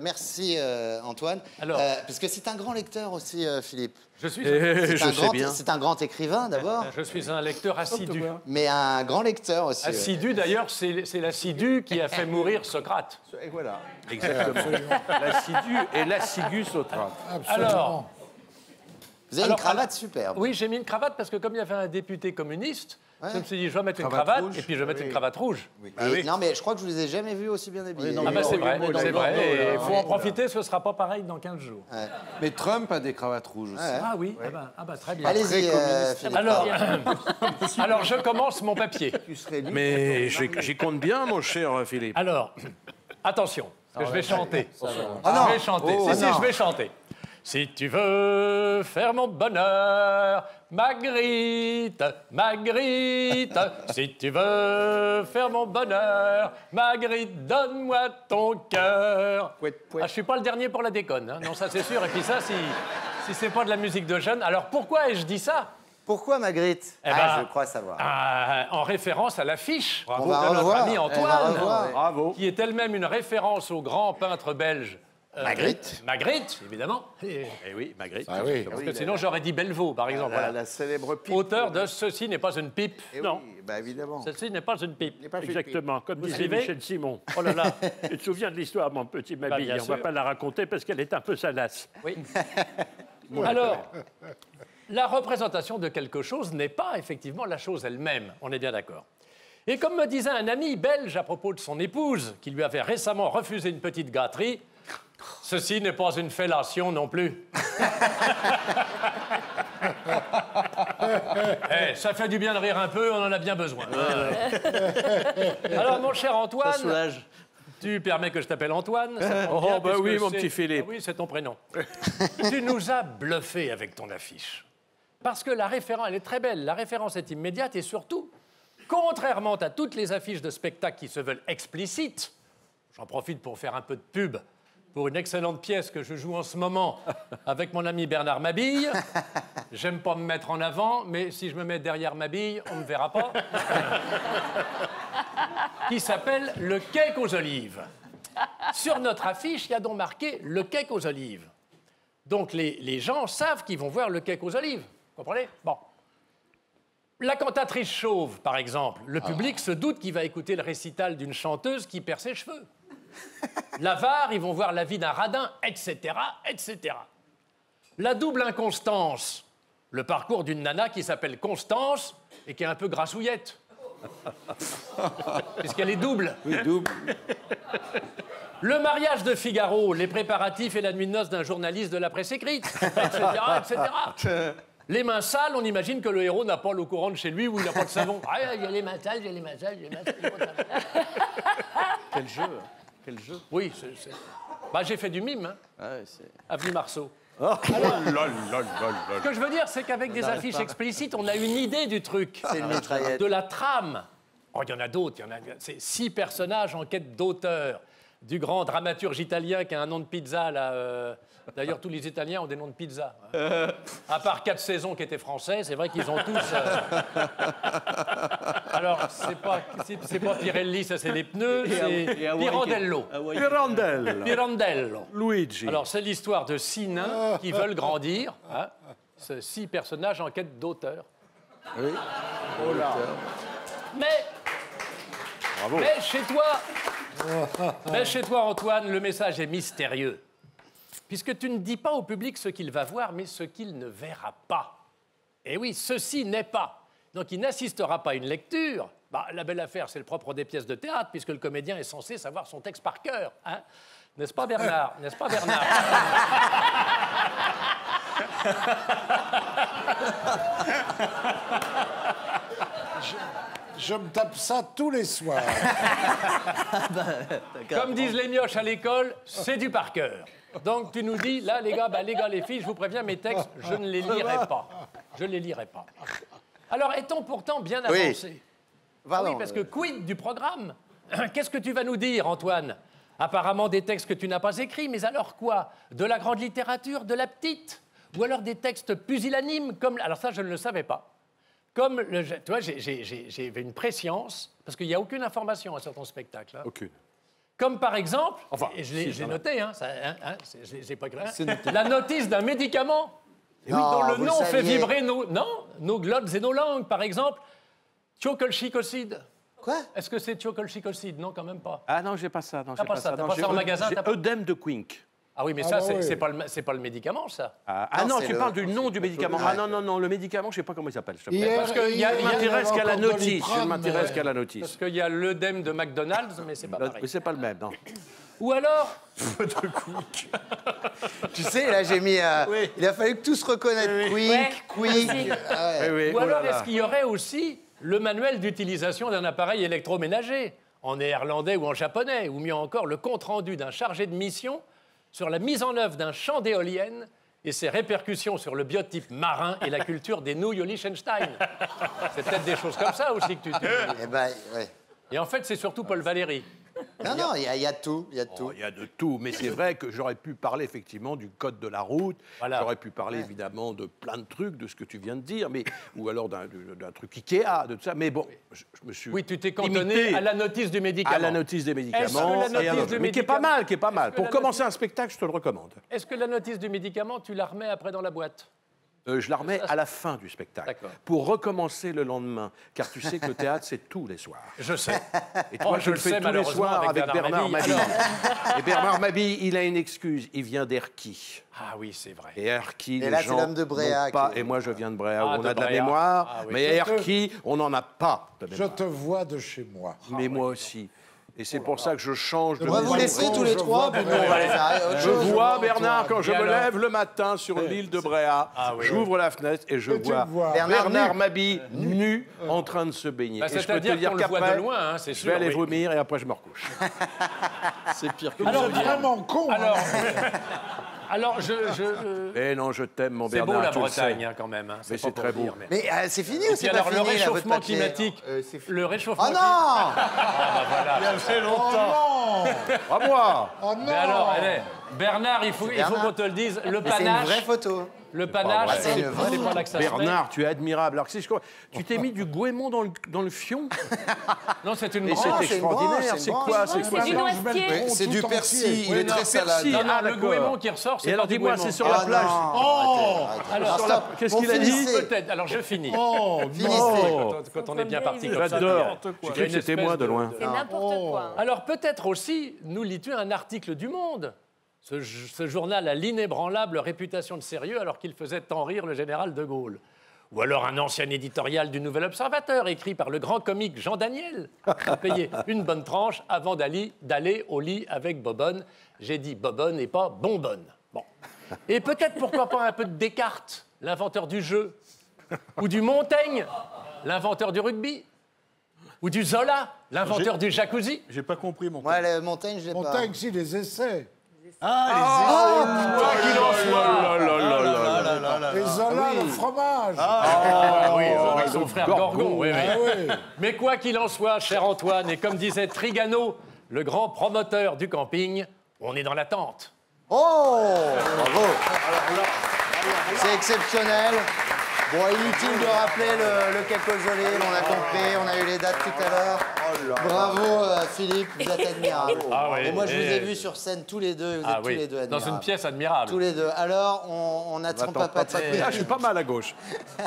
Merci Antoine. Alors, parce que c'est un grand lecteur aussi, Philippe. je suis, C'est un grand écrivain d'abord. je suis un lecteur assidu. Mais un grand lecteur aussi. Assidu, d'ailleurs, c'est l'assidu qui a fait mourir Socrate. Et voilà. Exactement. L'assidu et l'assigu Socrate. Alors, Vous avez une cravate superbe. oui, j'ai mis une cravate parce que comme il y avait un député communiste, Ouais. je me suis dit, je vais mettre une Cravate cravate rouge. et puis je vais mettre une cravate rouge. Et- Non, mais je crois que je vous ai jamais vu aussi bien habillé. Oui, non, Ah bah c'est vrai, Bordeaux, c'est vrai. là. Il faut en profiter, ce ne sera pas pareil dans 15 jours. Mais Trump a des cravates rouges aussi. Ouais. Ah oui, ah bah, très bien. Allez-y, communiste. Philippe. Alors, je commence mon papier. Tu serais libre. Mais j'y compte bien, mon cher Philippe. Alors, attention, que je vais chanter. non. Je vais chanter. Oh, si, non. je vais chanter. Si tu veux faire mon bonheur, Magritte, Magritte. Si tu veux faire mon bonheur, Magritte, donne-moi ton cœur. Ah, je suis pas le dernier pour la déconne, hein. Non, ça c'est sûr. Et puis ça, si c'est pas de la musique de jeunes. Alors pourquoi ai-je dit ça? Pourquoi Magritte? Eh ben, je crois savoir. En référence à l'affiche On va de notre revoir. ami On va Antoine, revoir. Bravo. qui est elle-même une référence au grand peintre belge Magritte. Magritte, évidemment. Eh oui, Magritte. Ah oui. Parce que sinon, j'aurais dit Bellevaux, par exemple. Voilà. La célèbre pipe. Auteur de Ceci n'est pas une pipe. Eh Non. oui, bah évidemment. Ceci n'est pas une pipe. Exactement, comme disait suivez Michel Simon. Oh là là. Tu te souviens de l'histoire, mon petit Mabille? bien On ne va sûr. pas la raconter parce qu'elle est un peu salace. Oui. Alors, la représentation de quelque chose n'est pas effectivement la chose elle-même. On est bien d'accord. Et comme me disait un ami belge à propos de son épouse, qui lui avait récemment refusé une petite gâterie, ceci n'est pas une fellation non plus. Eh, ça fait du bien de rire un peu, on en a bien besoin. Alors, mon cher Antoine, tu permets que je t'appelle Antoine? Ça tombe bien, Oh, bah puisque oui, mon c'est- petit Philippe. Ah oui, c'est ton prénom. Tu nous as bluffé avec ton affiche. Parce que la référence, elle est très belle, la référence est immédiate et surtout, contrairement à toutes les affiches de spectacles qui se veulent explicites, j'en profite pour faire un peu de pub pour une excellente pièce que je joue en ce moment avec mon ami Bernard Mabille. J'aime pas me mettre en avant, mais si je me mets derrière Mabille, on ne me verra pas. Qui s'appelle Le cake aux olives. Sur notre affiche, il y a donc marqué Le cake aux olives. Donc les gens savent qu'ils vont voir Le cake aux olives. Vous comprenez? Bon. La cantatrice chauve, par exemple, le public se doute qu'il va écouter le récital d'une chanteuse qui perd ses cheveux. L'avare, ils vont voir la vie d'un radin, etc., etc. La double inconstance, le parcours d'une nana qui s'appelle Constance et qui est un peu grassouillette. Puisqu'elle est double. Oui, double. Le mariage de Figaro, les préparatifs et la nuit de noces d'un journaliste de la presse écrite, etc., etc. Les mains sales, on imagine que le héros n'a pas l'eau courante chez lui ou il n'a pas de savon. Ah, il y a les mains sales, j'ai les mains sales, j'ai les mains sales, j'ai pas de savon. Quel jeu. Quel jeu. Oui, bah, j'ai fait du mime, hein, Ah, ouais, c'est... avenue Marceau. Oh Ce que je veux dire, c'est qu'avec des affiches explicites, on a une idée du truc. C'est une mitraillette. De la trame. Oh, il y en a d'autres. C'est 6 personnages en quête d'auteur. Du grand dramaturge italien qui a un nom de pizza, là. D'ailleurs, tous les Italiens ont des noms de pizza. Hein. À part 4 saisons qui étaient français, c'est vrai qu'ils ont tous... Alors, c'est pas Pirelli, ça c'est les pneus, c'est Pirandello. Pirandello. Pirandello. Luigi. Alors, c'est l'histoire de 6 nains qui veulent grandir. Hein. 6 personnages en quête d'auteur. Oui. Oh là. Mais chez toi, Antoine, le message est mystérieux. Puisque tu ne dis pas au public ce qu'il va voir, mais ce qu'il ne verra pas. Et oui, ceci n'est pas. Donc, il n'assistera pas à une lecture. Bah, la belle affaire, c'est le propre des pièces de théâtre, puisque le comédien est censé savoir son texte par cœur. Hein. N'est-ce pas, Bernard? N'est-ce pas, Bernard? Je me tape ça tous les soirs. Comme disent les mioches à l'école, c'est du par cœur. Donc tu nous dis, là, les gars, les filles, je vous préviens, mes textes, je ne les lirai pas. Je ne les lirai pas. Alors, est-on pourtant bien avancé? Pardon, Oui, parce que quid du programme? Qu'est-ce que tu vas nous dire, Antoine? Apparemment des textes que tu n'as pas écrits, mais alors quoi? De la grande littérature, de la petite? Ou alors des textes pusillanimes comme... Alors ça, je ne le savais pas. Comme, tu vois, j'ai une préscience, parce qu'il n'y a aucune information sur ton spectacle. Hein. Aucune. Comme par exemple, Enfin, et si, j'ai ça va. noté, j'ai pas écrit, la notice d'un médicament dont le vous le nom fait saviez. vibrer nos glottes et nos langues, par exemple, thiocolchicoside. Quoi? Est-ce que c'est thiocolchicoside? Non, quand même pas. Ah non, j'ai pas ça. Non, T'as j'ai pas ça, t'as Non, pas j'ai ça en magasin, J'ai t'as pas- œdème de Quink. Ah oui, mais Ah ça, bah c'est oui. c'est pas le médicament, ça. Ah non, c'est tu le- parles du nom du médicament. Ah non, non, non, le médicament, je sais pas comment il s'appelle. Je te plaît. Parce que il y a- Je il y a- m'intéresse qu'à la notice. Je Doliprane, m'intéresse mais- qu'à la Parce notice. qu'il y a l'œdème de McDonald's, mais c'est pas Mais pareil. c'est pas le même, non. Ou alors, Tu sais, là, j'ai mis. Il a fallu que tous reconnaissent. Quick, quick. Ah ouais. Oui, oui, ou oh là alors là. est-ce qu'il y aurait aussi le manuel d'utilisation d'un appareil électroménager en néerlandais ou en japonais, ou mieux encore le compte-rendu d'un chargé de mission sur la mise en œuvre d'un champ d'éoliennes et ses répercussions sur le biotype marin et la culture des nouilles au Liechtenstein. C'est peut-être des choses comme ça aussi que tu utilises. Eh ben, ouais. Et en fait, c'est surtout Paul Valéry. Non, non, il y a de tout. Il y a de Oh, tout. il y a de tout, mais c'est vrai que j'aurais pu parler effectivement du code de la route, Voilà. j'aurais pu parler évidemment de plein de trucs, de ce que tu viens de dire, mais, ou alors d'un truc Ikea, de tout ça, mais bon, je me suis Oui, tu t'es cantonné limité à la notice du médicament. à la notice des Est-ce médicaments, que la et à notice l'autre. du Mais qui est pas médicament- mal, qui est pas mal. Est-ce que Pour la commencer notice- un spectacle, je te le recommande. Est-ce que la notice du médicament, tu la remets après dans la boîte? Je la remets à la fin du spectacle, D'accord. pour recommencer le lendemain, car tu sais que le théâtre, c'est tous les soirs. Je sais. Et toi, Oh, je le fais tous les malheureusement, soirs avec Bernard Mabille. Alors- Et Bernard Mabille, il a une excuse, il vient d'Erquy. Ah oui, c'est vrai. Et Erquy, Et les là, c'est gens l'homme de Bréa n'ont pas, qui- et moi je viens de Bréa, Ah, où on de a de la Bréa. mémoire, Ah oui. mais à Erquy, on n'en a pas de Je mémoire. te vois de chez moi. Mais moi aussi. Et c'est pour ça que je change de On va vous mémoire. laisser tous les trois, puis nous, on va aller faire autre Je chose. vois Bernard quand je Et me alors lève le matin sur l'île de Bréa, oui. j'ouvre la fenêtre et je Et tu vois le vois. Bernard Mabille nu en train de se baigner. Bah, Et je peux te c'est-à-dire dire qu'on le voit qu'après, de loin, hein, c'est je sûr. vais aller oui. vomir et après je me recouche. C'est pire que Vous êtes vraiment con. Alors, hein. alors Eh non, je t'aime mon c'est Bernard, beau la tu le Bretagne sais. hein, quand même. Hein. Mais pas c'est pour très dire, beau. mais- Mais c'est fini ou Puis c'est pas alors fini le là, votre réchauffement papier climatique, c'est fini. le réchauffement. Oh non! Oh non. À moi. Oh non. Mais alors, allez, Bernard, il faut Bernard. qu'on te le dise, le Mais c'est une vraie panache, photo. le panache, vrai. C'est c'est une vraie pas là que ça se fait. Bernard, tu es admirable. Alors, tu t'es mis du goémon dans le fion. Non, c'est une Et branche. c'est c'est une extraordinaire. branche, C'est c'est une quoi branche. C'est quoi C'est du Non, noisetier. je mets le C'est tout du entier. persil, il Oui, est non, très salade. persil. Non, non, Ah, le d'accord. goémon qui ressort, c'est Et pas alors, du dis-moi, goémon. c'est sur la Oh plage. non. Oh. Alors, Stop. Qu'est-ce Bon, qu'il a dit finissez. peut-être, alors je finis. Oh Finissez. non. Quand on est bien parti comme ça. J'adore. Il y J'ai a cru que une c'était espèce moi de loin. C'est n'importe quoi. Alors peut-être aussi nous lit-tu un article du Monde, ce journal a l'inébranlable réputation de sérieux alors qu'il faisait tant rire le général de Gaulle. Ou alors un ancien éditorial du Nouvel Observateur écrit par le grand comique Jean Daniel, qui a payé une bonne tranche avant d'aller au lit avec Bobonne. J'ai dit Bobonne et pas Bonbonne. Bon. Et peut-être pourquoi pas un peu de Descartes, l'inventeur du jeu, ou du Montaigne, l'inventeur du rugby, ou du Zola, l'inventeur du jacuzzi. J'ai pas compris mon. Moi, la montagne, je l'ai pas. Montaigne, si, les essais. Quoi qu'il en soit. Les Zola, le fromage. Ah oui, avec son frère Gorgon. Gorgon. Oui, oui. Ah oui. Mais quoi qu'il en soit, cher Antoine, et comme disait Trigano, le grand promoteur du camping, on est dans l'attente. Oh! Bravo! C'est exceptionnel. Bon, inutile de rappeler le Cacosolé, on a compris, on a eu les dates tout à l'heure. Bravo Philippe, vous êtes admirable. Ah oui, Et moi, je vous ai et- vus sur scène tous les deux, vous Ah êtes tous oui, les deux dans admirables. une pièce admirable. Tous les deux. Alors, on attend Attends, pas Patrick. Ah, je suis pas mal à gauche.